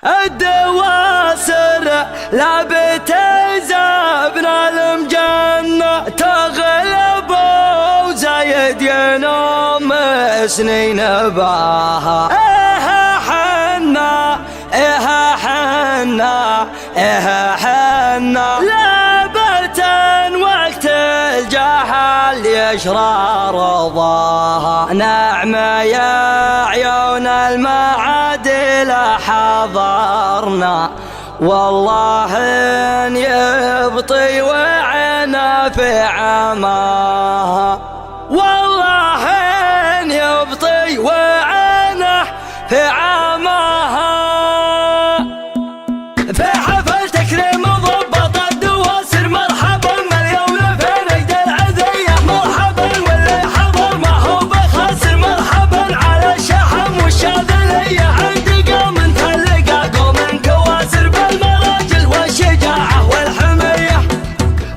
الدواسر لا بتزابنا المجنة تغلبوا زايد ينوم سنين باها. إيها حنا إيها حنا إيها حنا لابت وقت الجهل يشرى رضاها. نعمة يا عيون المعادل حضرنا والله إن يبطي وعنا في عماها. والله إن يبطي وعنا في عماها. في حفل تكريم ضبط الدواسر مرحبا مليون في نجد العذية. مرحبا واللي حضر ما هو بخاسر. مرحبا على الشحم والشاذلية. عندي قوم تلقى قوم كواسر بالمراجل والشجاعة والحمية.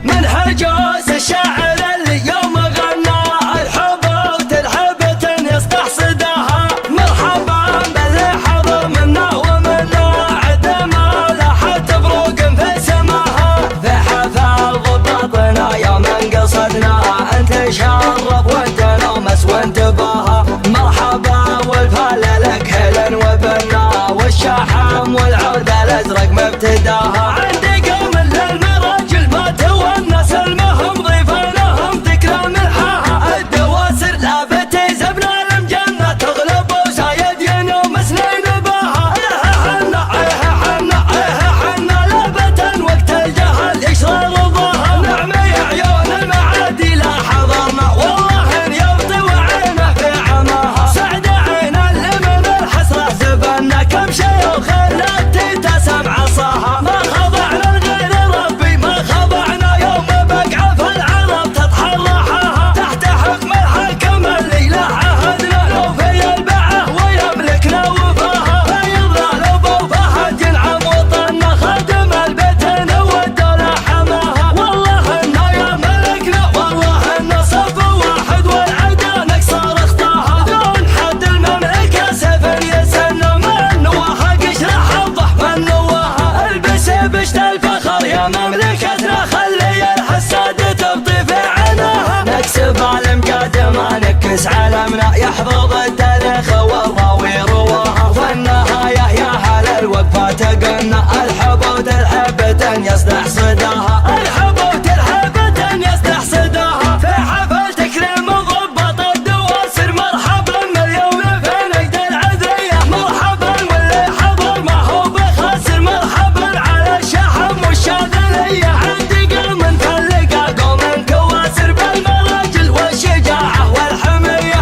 من هجوس الشاعر اللي يوم غنى الحب وترحبة يستحصدها. مرحبا باللي حضر منا ومنا عدما لاحت بروق في سماها. في حفل ضبطنا يوم قصدنا انت شرف وانت نومس وانت باها. مرحبا والفال لك هلا وبنا والشحم والعود الازرق مبتداها. عندي قوم للمراجل ما تونس المهم ضيفانهم تكرم الحاها. الدواسر لا بتزبنا المجنة تغلب وزايد ينوم سنين باها. إيها حنا إيها حنا إيها حنا لابة وقت الجهل يشرى رضاها. نعمة يا عيون المعادي لا حضرنا والله إن يبطي وعينه في عماها. سعد عين اللي من الحسرة زبنا كم شي وخلت تتسم عصاها. ما خضعنا لغير ربي ما خضعنا يوم بقعة في العرب تتحرحها. تحت حكم الحاكم اللي له عهدنا لو في البعه ويملكنا وفاها. فيضنا لو بوفهد ينعم وطننا خادم البيت والدولة حماها. والله إنه يا ملكنا والله إنه صف واحد والعدا نكسر اخطاها. دون حد المملكة سيف يسنى من نواها. قشر حظه من نواها. البس بشت الفخر يا مملكتنا خلي الحساد تبطي في عيناها. نكسب عالم قادم نكس عالمنا يحفظ التاريخ والراوي رواها. والنهاية يا هل الوقفة تقنا الحبوت الحبة يصدح صداها. الحبوت الحبة يصدح صداها. في حفل تكريم ضبط الدواسر مرحبا مليون في نجد العذية. مرحبا واللي حضر ما هو بخاسر. مرحبا على الشحم والشاذلية. عندي قوم تلقى قوم كواسر بالمراجل والشجاعة والحمية.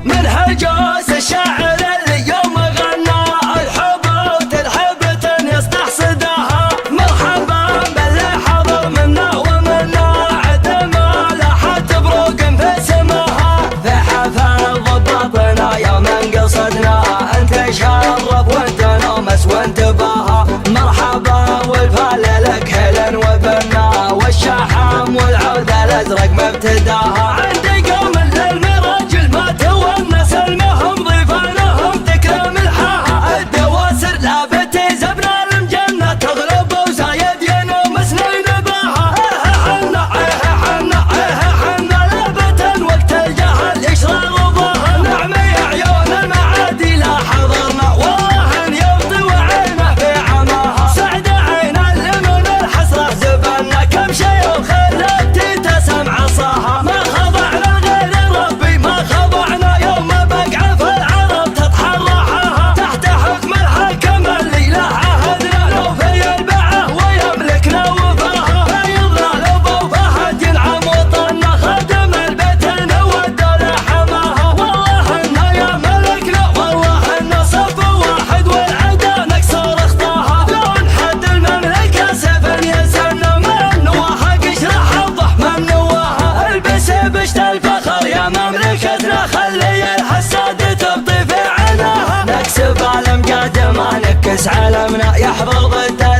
من هجوس الشاعر اللي يوم غنى الحب وترحبة يستحصدها. مرحبا باللي حضر منا ومنا عدما لاحت بروق في سماها. في حفل ضبطنا يوم قصدنا انت شرف وانت نومس وانت باها. مرحبا والفال لك هلا وبنا والشحم والعود الازرق مبتداها. عندي قوم للمراجل ما تونس المهم ضيفانهم تكرم الحاها. الدواسر لا بتزبنا المجنة تغلب وزايد ينوم سنين باها. إيها حنا إيها حنا إيها حنا لابة وقت الجهل يشرى رضاها. نعمة يا عيون المعادي لا حضرنا والله إن يبطي وعينه في عماها. سعد عين اللي من الحسرة زبنا كم شي وخلت تتسم عصاها. ما خضعنا لغير ربي ما خضعنا يوم بقعة في العرب تتحرحها. تحت حكم الحاكم اللي له عهدنا لو في البعه ويملكنا وفاها. فيضنا لو بوفهد ينعم وطننا خادم البيت والدولة حماها. والله إنه يا ملكنا والله إنه صف واحد والعدا نكسر اخطاها. دون حد المملكة سيف يسنى من نواها. قشر حظه من نواها. البس بشت الفخر يا مملكتنا خلي الحساد تبطي في عيناها. نكسب عالم قادم نكس عالمنا يحفظ التاريخ